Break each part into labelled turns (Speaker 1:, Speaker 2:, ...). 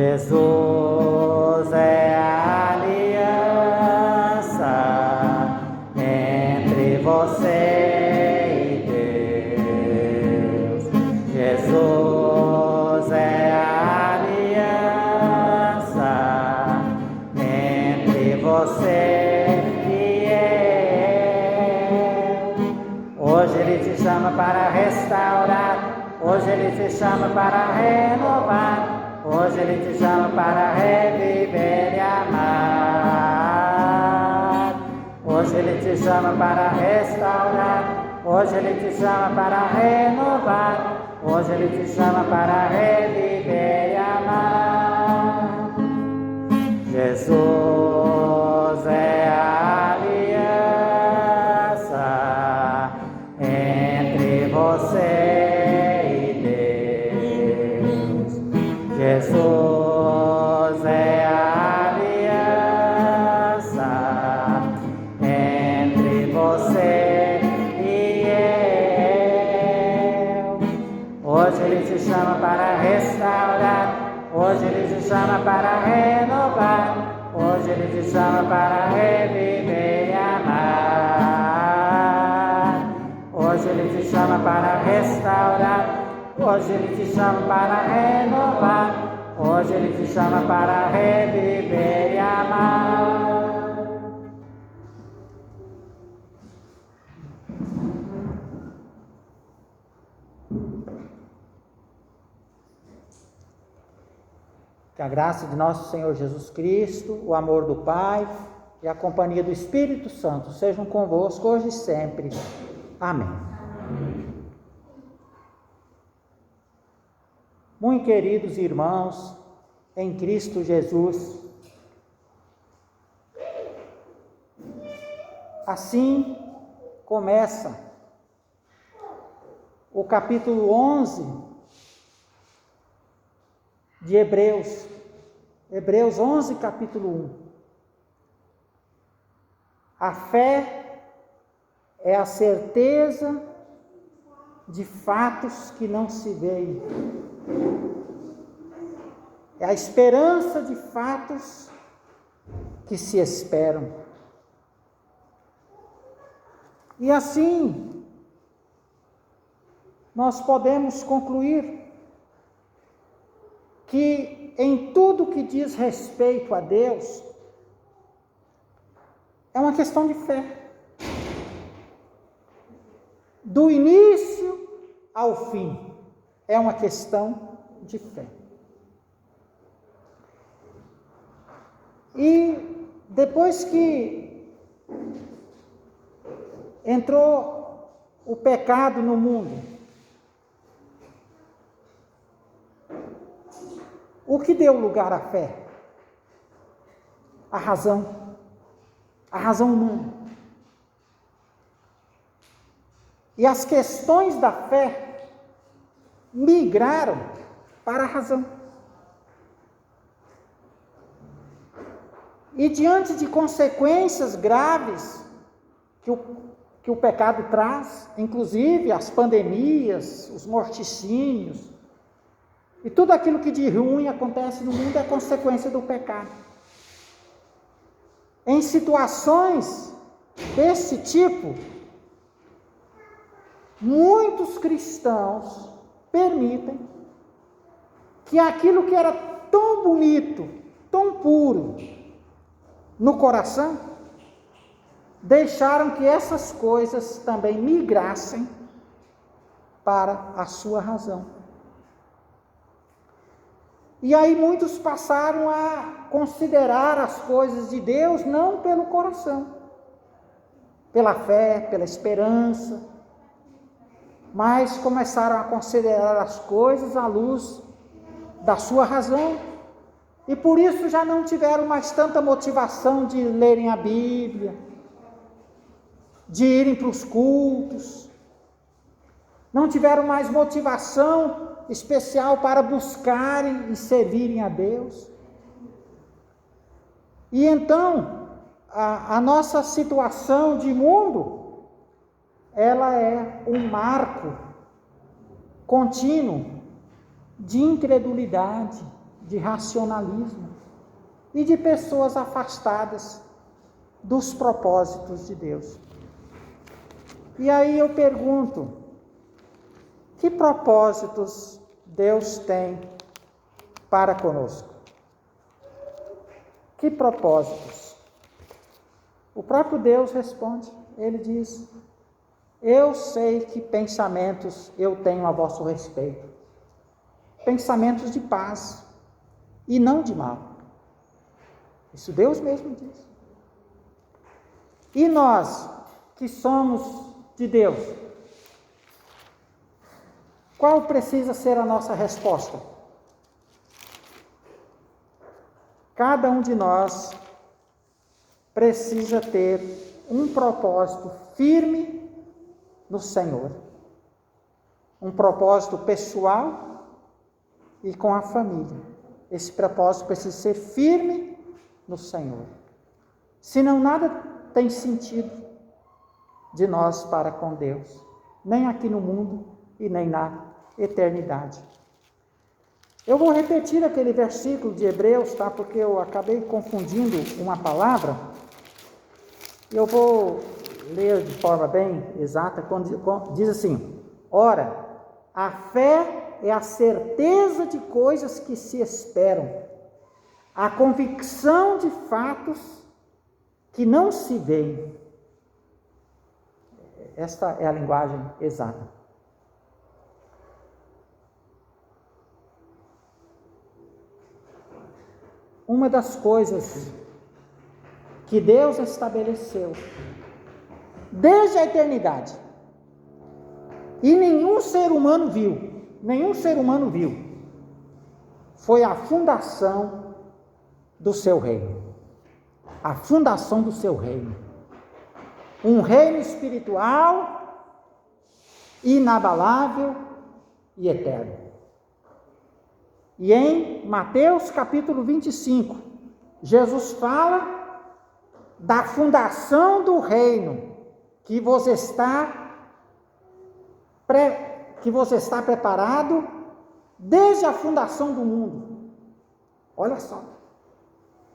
Speaker 1: Jesus é a aliança entre você e Deus. Jesus é a aliança entre você e eu. Hoje Ele te chama para restaurar, hoje Ele te chama para renovar. Hoje Ele te chama para reviver e amar. Hoje Ele te chama para restaurar. Hoje Ele te chama para renovar. Hoje Ele te chama para reviver e amar. Jesus é a aliança entre você. Jesus é a aliança entre você e eu. Hoje Ele te chama para restaurar, hoje Ele te chama para renovar, hoje Ele te chama para reviver e amar. Hoje Ele te chama para restaurar, hoje Ele te chama para renovar, hoje Ele te chama para reviver e amar. Que a graça de nosso Senhor Jesus Cristo, o amor do Pai e a companhia do Espírito Santo sejam convosco hoje e sempre. Amém. Muito queridos irmãos, em Cristo Jesus, assim começa o capítulo 11 de Hebreus, Hebreus 11, capítulo 1. A fé é a certeza de fatos que não se veem. É a esperança de fatos que se esperam. E assim, nós podemos concluir que em tudo que diz respeito a Deus, é uma questão de fé. Do início ao fim, é uma questão de fé. E depois que entrou o pecado no mundo, o que deu lugar à fé? A razão humana. E as questões da fé migraram para a razão. E diante de consequências graves que o pecado traz, inclusive as pandemias, os morticínios, e tudo aquilo que de ruim acontece no mundo é consequência do pecado. Em situações desse tipo, muitos cristãos permitem que aquilo que era tão bonito, tão puro no coração, deixaram que essas coisas também migrassem para a sua razão. E aí muitos passaram a considerar as coisas de Deus não pelo coração, pela fé, pela esperança, mas começaram a considerar as coisas à luz da sua razão, e por isso já não tiveram mais tanta motivação de lerem a Bíblia, de irem para os cultos, não tiveram mais motivação especial para buscarem e servirem a Deus. E então, a nossa situação de mundo, ela é um marco contínuo de incredulidade, de racionalismo e de pessoas afastadas dos propósitos de Deus. E aí eu pergunto, que propósitos Deus tem para conosco? Que propósitos? O próprio Deus responde, ele diz: eu sei que pensamentos eu tenho a vosso respeito, pensamentos de paz e não de mal. Isso Deus mesmo diz. E nós, que somos de Deus, qual precisa ser a nossa resposta? Cada um de nós precisa ter um propósito firme no Senhor. Um propósito pessoal e com a família. Esse propósito precisa ser firme no Senhor. Senão nada tem sentido de nós para com Deus, nem aqui no mundo e nem na eternidade. Eu vou repetir aquele versículo de Hebreus, tá? Porque eu acabei confundindo uma palavra. Eu vou ler de forma bem exata, quando diz assim: ora, a fé é a certeza de coisas que se esperam, a convicção de fatos que não se veem. Esta é a linguagem exata. Uma das coisas que Deus estabeleceu desde a eternidade, e nenhum ser humano viu, foi a fundação do seu reino. A fundação do seu reino. Um reino espiritual, inabalável e eterno. E em Mateus capítulo 25, Jesus fala da fundação do reino que você está preparado desde a fundação do mundo. Olha só.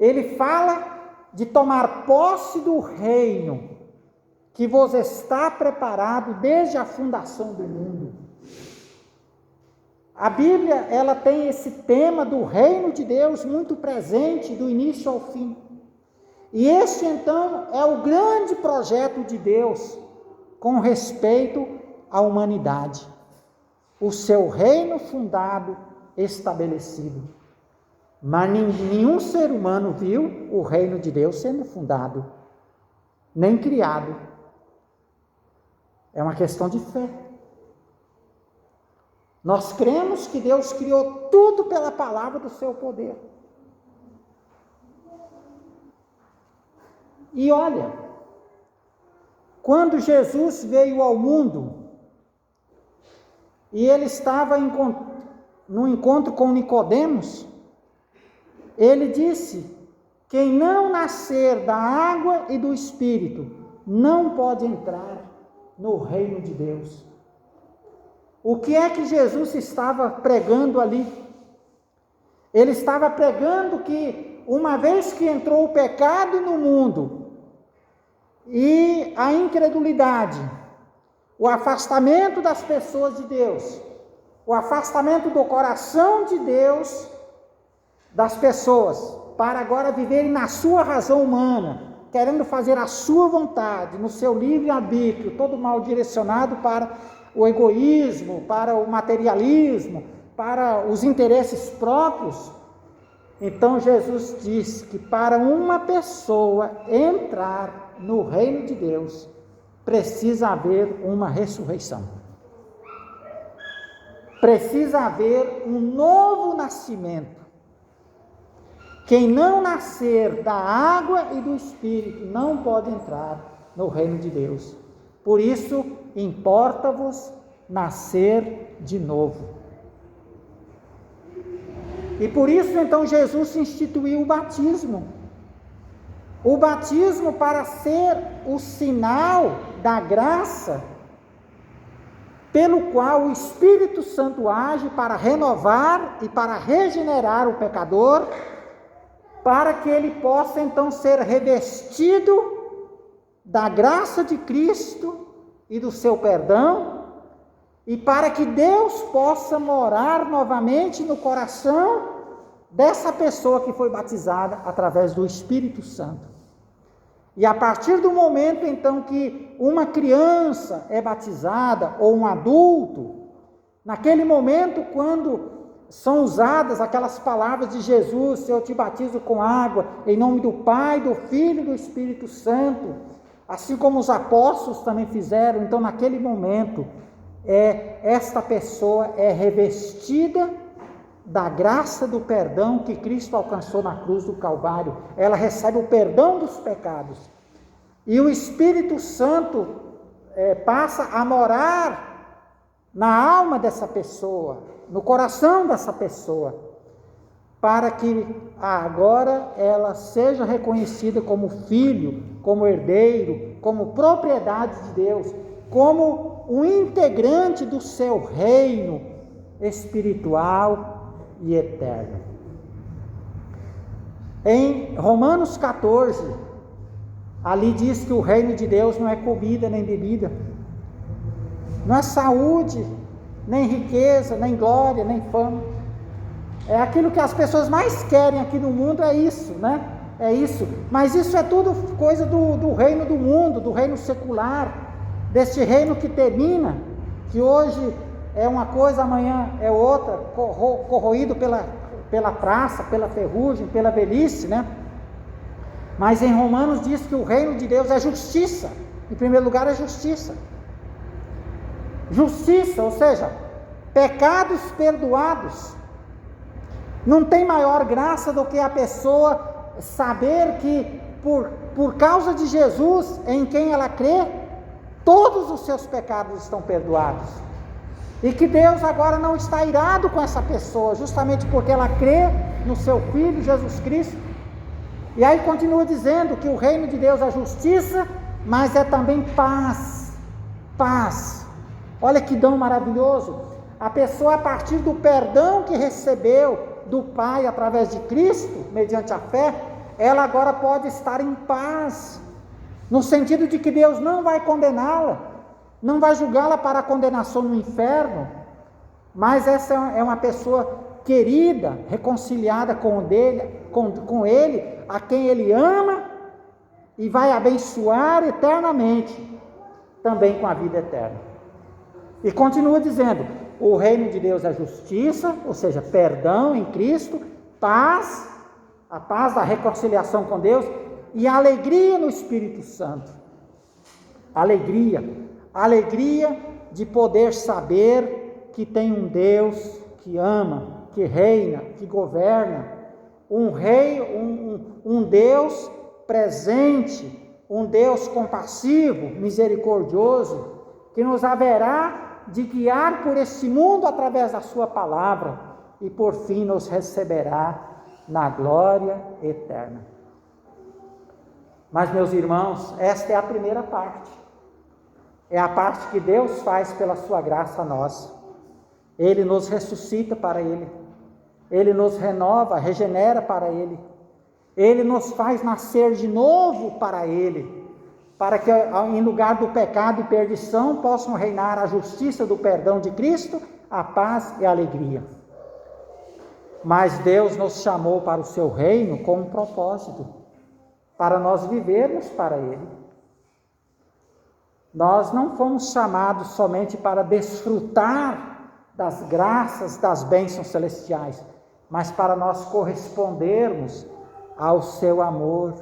Speaker 1: Ele fala de tomar posse do reino que você está preparado desde a fundação do mundo. A Bíblia, ela tem esse tema do reino de Deus muito presente do início ao fim. E este, então, é o grande projeto de Deus com respeito à humanidade. O seu reino fundado, estabelecido. Mas nenhum ser humano viu o reino de Deus sendo fundado, nem criado. É uma questão de fé. Nós cremos que Deus criou tudo pela palavra do seu poder. E olha, quando Jesus veio ao mundo, e ele estava no encontro com Nicodemos, ele disse: quem não nascer da água e do Espírito não pode entrar no reino de Deus. O que é que Jesus estava pregando ali? Ele estava pregando que uma vez que entrou o pecado no mundo e a incredulidade, o afastamento das pessoas de Deus, o afastamento do coração de Deus das pessoas, para agora viverem na sua razão humana, querendo fazer a sua vontade, no seu livre-arbítrio, todo mal direcionado para o egoísmo, para o materialismo, para os interesses próprios. Então Jesus diz que para uma pessoa entrar no reino de Deus, precisa haver uma ressurreição. Precisa haver um novo nascimento. Quem não nascer da água e do Espírito não pode entrar no reino de Deus. Por isso, importa-vos nascer de novo. E por isso, então, Jesus instituiu o batismo. O batismo para ser o sinal da graça pelo qual o Espírito Santo age para renovar e para regenerar o pecador, para que ele possa então ser revestido da graça de Cristo e do seu perdão, e para que Deus possa morar novamente no coração dessa pessoa que foi batizada através do Espírito Santo. E a partir do momento então que uma criança é batizada, ou um adulto, naquele momento quando são usadas aquelas palavras de Jesus: eu te batizo com água, em nome do Pai, do Filho e do Espírito Santo, assim como os apóstolos também fizeram. Então naquele momento, esta pessoa é revestida da graça do perdão que Cristo alcançou na cruz do Calvário. Ela recebe o perdão dos pecados. E o Espírito Santo passa a morar na alma dessa pessoa, no coração dessa pessoa, para que agora ela seja reconhecida como filho, como herdeiro, como propriedade de Deus, como um integrante do seu reino espiritual e eterno. Em Romanos 14, ali diz que o reino de Deus não é comida nem bebida, não é saúde, nem riqueza, nem glória, nem fama. É aquilo que as pessoas mais querem aqui no mundo, é isso, né? É isso. Mas isso é tudo coisa do reino do mundo, do reino secular, deste reino que termina, que hoje é uma coisa, amanhã é outra, corroído pela traça, pela ferrugem, pela velhice, né? Mas em Romanos diz que o reino de Deus é justiça. Em primeiro lugar é justiça. Justiça, ou seja, pecados perdoados. Não tem maior graça do que a pessoa saber que por causa de Jesus, em quem ela crê, todos os seus pecados estão perdoados. E que Deus agora não está irado com essa pessoa, justamente porque ela crê no seu Filho Jesus Cristo. E aí continua dizendo que o reino de Deus é justiça, mas é também paz. Paz. Olha que dom maravilhoso. A pessoa, a partir do perdão que recebeu do Pai através de Cristo, mediante a fé, ela agora pode estar em paz, no sentido de que Deus não vai condená-la, não vai julgá-la para a condenação no inferno, mas essa é uma pessoa querida, reconciliada com Ele, a quem Ele ama e vai abençoar eternamente, também com a vida eterna. E continua dizendo: o reino de Deus é justiça, ou seja, perdão em Cristo, paz, a paz da reconciliação com Deus, e alegria no Espírito Santo. Alegria de poder saber que tem um Deus que ama, que reina, que governa, um rei, um Deus presente, um Deus compassivo, misericordioso, que nos haverá de guiar por este mundo através da sua palavra e por fim nos receberá na glória eterna. Mas, meus irmãos, esta é a primeira parte. É a parte que Deus faz pela sua graça a nós. Ele nos ressuscita para Ele. Ele nos renova, regenera para Ele. Ele nos faz nascer de novo para Ele, para que em lugar do pecado e perdição possam reinar a justiça do perdão de Cristo, a paz e a alegria. Mas Deus nos chamou para o seu reino com um propósito, para nós vivermos para Ele. Nós não fomos chamados somente para desfrutar das graças, das bênçãos celestiais, mas para nós correspondermos ao seu amor.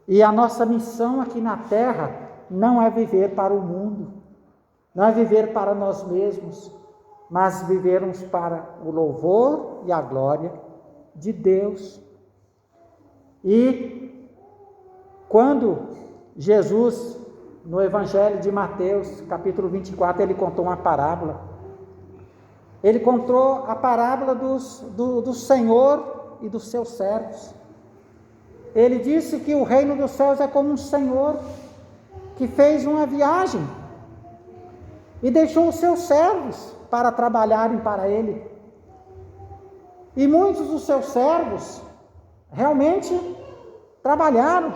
Speaker 1: E a nossa missão aqui na terra não é viver para o mundo, não é viver para nós mesmos, mas vivermos para o louvor e a glória de Deus. E quando Jesus, no Evangelho de Mateus, capítulo 24, ele contou uma parábola. Ele contou a parábola do Senhor e dos seus servos. Ele disse que o reino dos céus é como um senhor que fez uma viagem. e deixou os seus servos para trabalharem para ele. E muitos dos seus servos realmente trabalharam,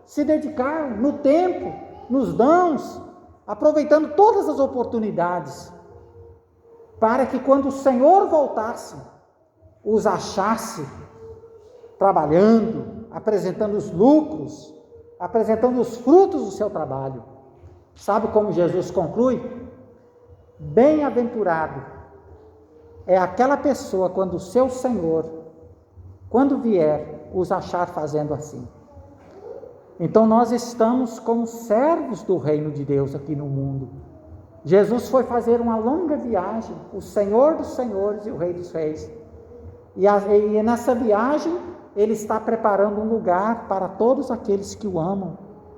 Speaker 1: se dedicaram no tempo, nos dons, aproveitando todas as oportunidades, para que quando o Senhor voltasse, os achasse trabalhando, apresentando os lucros, apresentando os frutos do seu trabalho. Sabe como Jesus conclui? Bem-aventurado é aquela pessoa quando o seu Senhor, quando vier, os achar fazendo assim. Então nós estamos como servos do reino de Deus aqui no mundo. Jesus foi fazer uma longa viagem, o Senhor dos senhores e o Rei dos reis. E nessa viagem, ele está preparando um lugar para todos aqueles que o amam,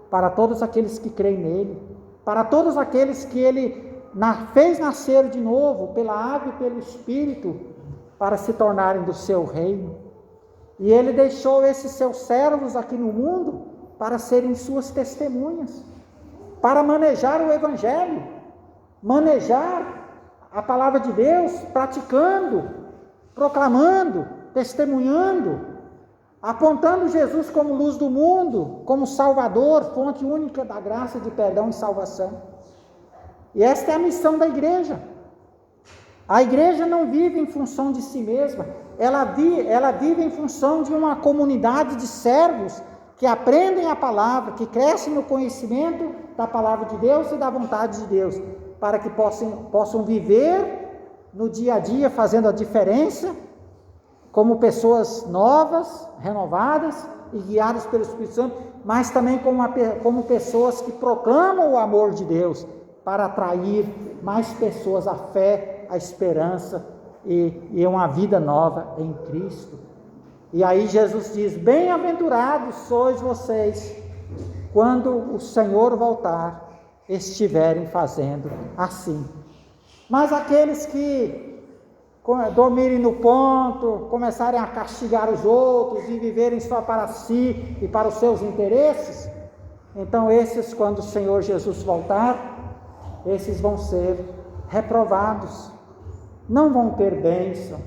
Speaker 1: para todos aqueles que creem nele, para todos aqueles que ele fez nascer de novo pela água e pelo Espírito, para se tornarem do seu reino. E ele deixou esses seus servos aqui no mundo para serem suas testemunhas, para manejar o Evangelho, manejar a palavra de Deus, praticando, proclamando, testemunhando, apontando Jesus como luz do mundo, como Salvador, fonte única da graça de perdão e salvação. E esta é a missão da igreja. A igreja não vive em função de si mesma, ela vive em função de uma comunidade de servos que aprendem a palavra, que crescem no conhecimento da palavra de Deus e da vontade de Deus, para que possam viver no dia a dia, fazendo a diferença, como pessoas novas, renovadas e guiadas pelo Espírito Santo, mas também como pessoas que proclamam o amor de Deus, para atrair mais pessoas à fé, à esperança e uma vida nova em Cristo. E aí Jesus diz: bem-aventurados sois vocês, quando o Senhor voltar, estiverem fazendo assim. Mas aqueles que dormirem no ponto, começarem a castigar os outros e viverem só para si e para os seus interesses, então esses, quando o Senhor Jesus voltar, esses vão ser reprovados, não vão ter bênção,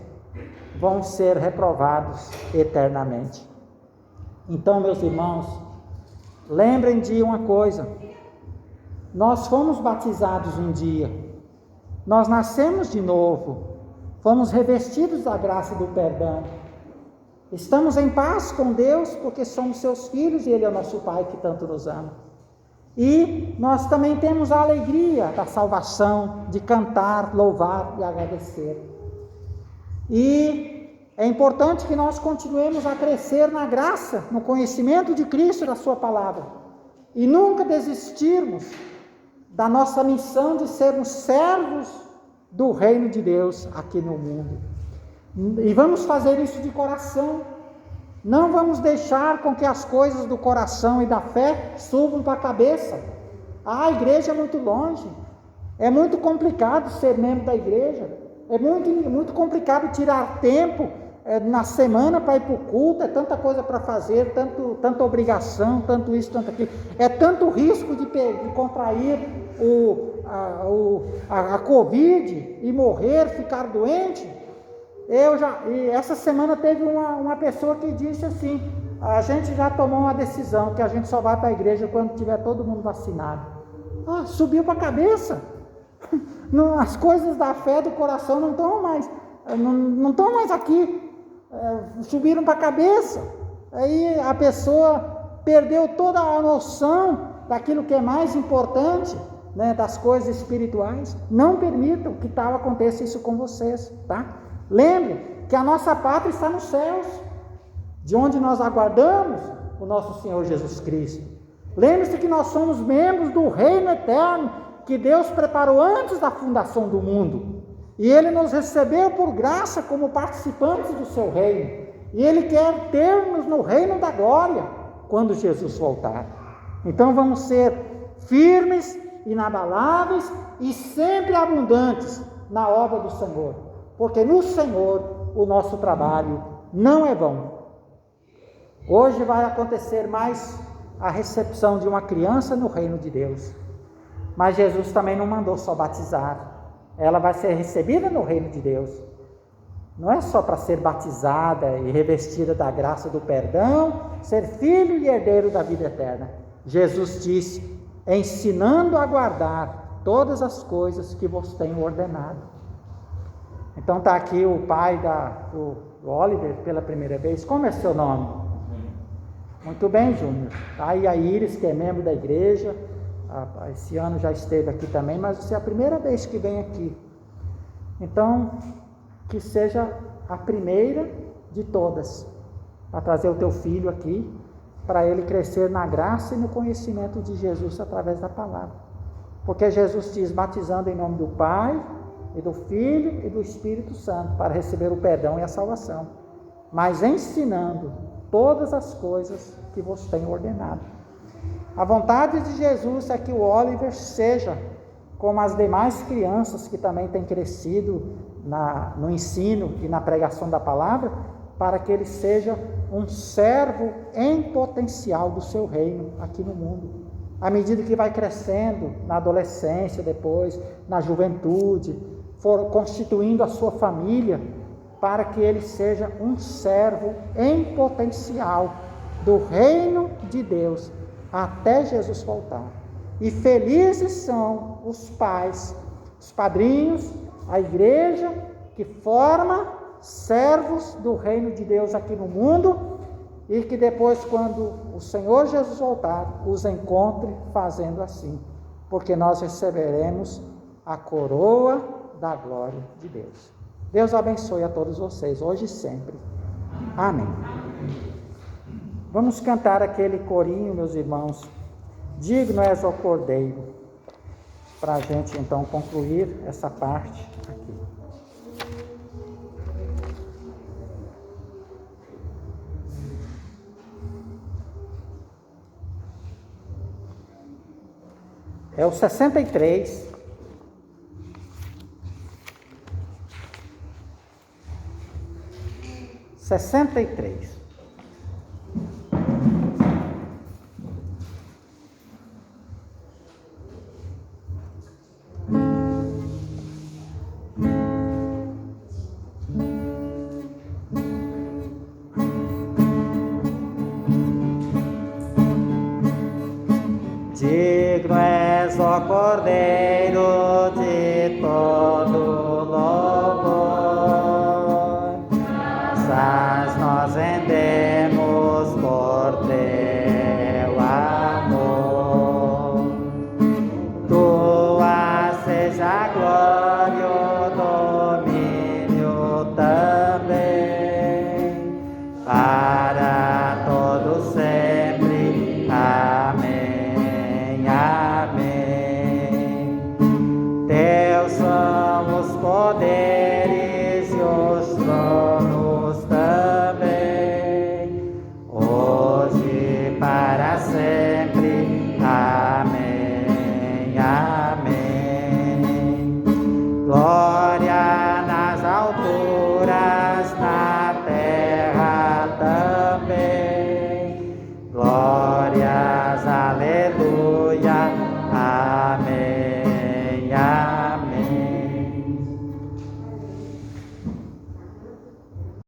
Speaker 1: vão ser reprovados eternamente. Então, meus irmãos, lembrem de uma coisa: nós fomos batizados um dia, nós nascemos de novo, fomos revestidos da graça e do perdão, estamos em paz com Deus porque somos seus filhos e Ele é o nosso Pai que tanto nos ama. E nós também temos a alegria da salvação, de cantar, louvar e agradecer. E é importante que nós continuemos a crescer na graça, no conhecimento de Cristo e da sua palavra, e nunca desistirmos da nossa missão de sermos servos do reino de Deus aqui no mundo. E vamos fazer isso de coração. Não vamos deixar com que as coisas do coração e da fé subam para a cabeça. A igreja é muito longe, é muito complicado ser membro da igreja, é muito complicado tirar tempo na semana para ir para o culto, é tanta coisa para fazer, tanta obrigação, tanto isso, tanto aquilo, é tanto risco de contrair a Covid e morrer, ficar doente. E essa semana teve uma pessoa que disse assim: a gente já tomou uma decisão que a gente só vai para a igreja quando tiver todo mundo vacinado. Subiu para a cabeça. As coisas da fé do coração não estão mais aqui, subiram para a cabeça. Aí a pessoa perdeu toda a noção daquilo que é mais importante, né, das coisas espirituais. Não permitam que tal aconteça isso com vocês, tá? Lembre que a nossa pátria está nos céus, de onde nós aguardamos o nosso Senhor Jesus Cristo. Lembre-se que nós somos membros do reino eterno que Deus preparou antes da fundação do mundo. E Ele nos recebeu por graça como participantes do seu reino. E Ele quer ter-nos no reino da glória quando Jesus voltar. Então vamos ser firmes, inabaláveis e sempre abundantes na obra do Senhor. Porque no Senhor o nosso trabalho não é vão. Hoje vai acontecer mais a recepção de uma criança no reino de Deus. Mas Jesus também não mandou só batizar. Ela vai ser recebida no reino de Deus. Não é só para ser batizada e revestida da graça do perdão, ser filho e herdeiro da vida eterna. Jesus disse, ensinando a guardar todas as coisas que vos tenho ordenado. Então está aqui o pai do Oliver pela primeira vez. Como é seu nome? Muito bem, Júnior. Aí a Iris, que é membro da igreja, esse ano já esteve aqui também, mas você é a primeira vez que vem aqui. Então, que seja a primeira de todas, para trazer o teu filho aqui, para ele crescer na graça e no conhecimento de Jesus através da palavra. Porque Jesus diz, batizando em nome do Pai, e do Filho e do Espírito Santo, para receber o perdão e a salvação, mas ensinando todas as coisas que vos tenho ordenado. A vontade de Jesus é que o Oliver seja como as demais crianças que também têm crescido no ensino e na pregação da palavra, para que ele seja um servo em potencial do seu reino aqui no mundo. À medida que vai crescendo, na adolescência, depois, na juventude, for constituindo a sua família, para que ele seja um servo em potencial do reino de Deus, até Jesus voltar. E felizes são os pais, os padrinhos, a igreja que forma servos do reino de Deus aqui no mundo, e que depois, quando o Senhor Jesus voltar, os encontre fazendo assim, porque nós receberemos a coroa da glória de Deus. Deus abençoe a todos vocês, hoje e sempre. Amém. Vamos cantar aquele corinho, meus irmãos. Digno és, ó Cordeiro, para a gente então concluir essa parte aqui. É o 63. Digno és, ó Cordeiro, de todo louvor, mas nós rendemos por teu amor. Tua seja a glória, o domínio também, para todo sempre. Amém. Amém. Teus são os poderes e os tronos também, hoje para sempre.